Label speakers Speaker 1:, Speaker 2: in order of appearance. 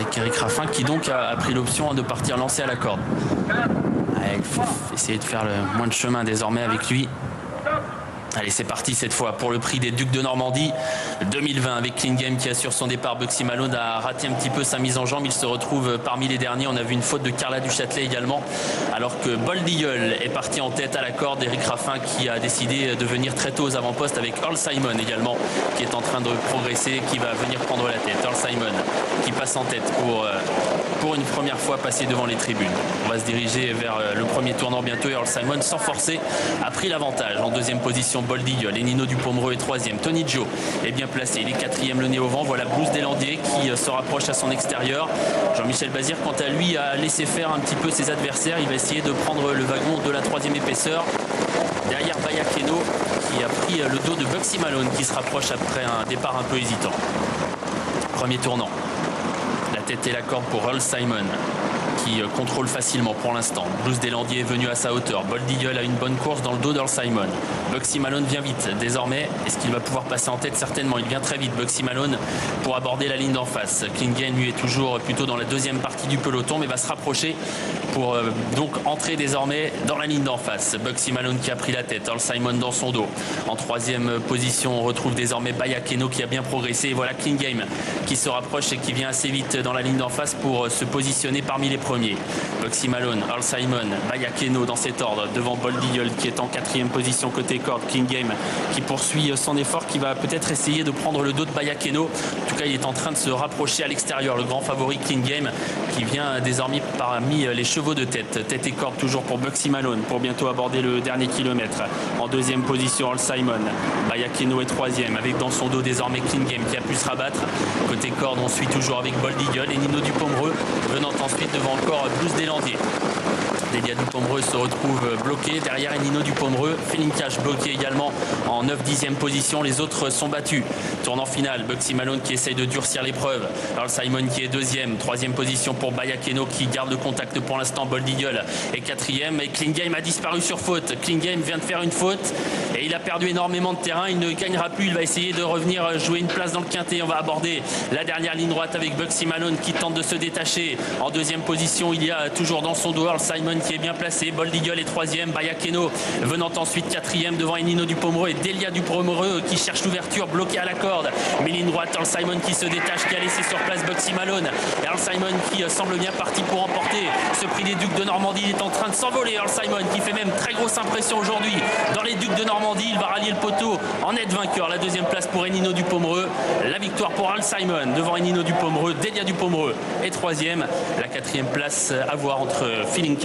Speaker 1: avec Eric Raffin qui donc a pris l'option de partir lancer à la corde. Il faut essayer de faire le moins de chemin désormais avec lui. Allez, c'est parti cette fois pour le prix des Ducs de Normandie 2020 avec Clean Game qui assure son départ. Bugsy Malone a raté un petit peu sa mise en jambe. Il se retrouve parmi les derniers. On a vu une faute de Carla Duchâtelet également. Alors que Bold Eagle est parti en tête à la corde. Eric Raffin qui a décidé de venir très tôt aux avant-postes avec Earl Simon également qui est en train de progresser, qui va venir prendre la tête. Earl Simon qui passe en tête pour une première fois passer devant les tribunes. On va se diriger vers le premier tournant bientôt. Earl Simon, sans forcer, a pris l'avantage. En deuxième position, Bold Eagle. Et Nino Dupomereux est troisième. Tony Joe est bien placé. Il est quatrième, le nez au vent. Voilà Bruce Deslandiers qui se rapproche à son extérieur. Jean-Michel Bazir, quant à lui, a laissé faire un petit peu ses adversaires. Il va essayer de prendre le wagon de la troisième épaisseur. Derrière Bayakeno qui a pris le dos de Bugsy Malone qui se rapproche après un départ un peu hésitant. Premier tournant. La tête et la corde pour Earl Simon qui contrôle facilement pour l'instant. Bruce Deslandiers est venu à sa hauteur. Bold Eagle a une bonne course dans le dos d'Earl Simon. Bugsy Malone vient vite. Désormais, est-ce qu'il va pouvoir passer en tête? Certainement, il vient très vite. Bugsy Malone pour aborder la ligne d'en face. Clean Game, lui, est toujours plutôt dans la deuxième partie du peloton, mais va se rapprocher pour donc entrer désormais dans la ligne d'en face. Bugsy Malone qui a pris la tête. Earl Simon dans son dos. En troisième position, on retrouve désormais Bayakeno qui a bien progressé. Et voilà Clean Game qui se rapproche et qui vient assez vite dans la ligne d'en face pour se positionner parmi les premiers. Bugsy Malone, Earl Simon, Bayakeno dans cet ordre devant Bold Eagle qui est en quatrième position côté corde. Clean Game qui poursuit son effort, qui va peut-être essayer de prendre le dos de Bayakeno. En tout cas, il est en train de se rapprocher à l'extérieur. Le grand favori Clean Game qui vient désormais parmi les chevaux de tête. Tête et corde toujours pour Bugsy Malone pour bientôt aborder le dernier kilomètre. En deuxième position, Earl Simon. Bayakeno est troisième avec dans son dos désormais Clean Game qui a pu se rabattre. Côté corde, on suit toujours avec Bold Eagle et Nino Dupomereux venant ensuite devant encore Bruce Deslandiers. Delia Dupomereux se retrouve bloqué. Derrière Nino Dupomereux. Feeling Cash bloqué également en 9-10e position. Les autres sont battus. Tournant final. Bugsy Malone qui essaye de durcir l'épreuve. Earl Simon qui est deuxième. Troisième position pour Bayakeno qui garde le contact pour l'instant. Bold Eagle est quatrième. Et Clean Game a disparu sur faute. Clean Game vient de faire une faute. Et il a perdu énormément de terrain. Il ne gagnera plus. Il va essayer de revenir jouer une place dans le quintet. On va aborder la dernière ligne droite avec Bugsy Malone qui tente de se détacher. En deuxième position, il y a toujours dans son dos Earl Simon qui est bien placé. Bold Eagle est troisième. Bayakeno venant ensuite quatrième devant Nino Dupomereux et Delia Dupomereux qui cherche l'ouverture, bloqué à la corde. Mais ligne droite, Earl Simon qui se détache, qui a laissé sur place Bugsy Malone. Et Earl Simon qui semble bien parti pour emporter ce prix des Ducs de Normandie. Il est en train de s'envoler. Earl Simon qui fait même très grosse impression aujourd'hui dans les Ducs de Normandie. Il va rallier le poteau en net vainqueur. La deuxième place pour Nino Dupomereux. La victoire pour Earl Simon devant Nino Dupomereux. Delia Dupomereux est troisième. La quatrième place à voir entre Feeling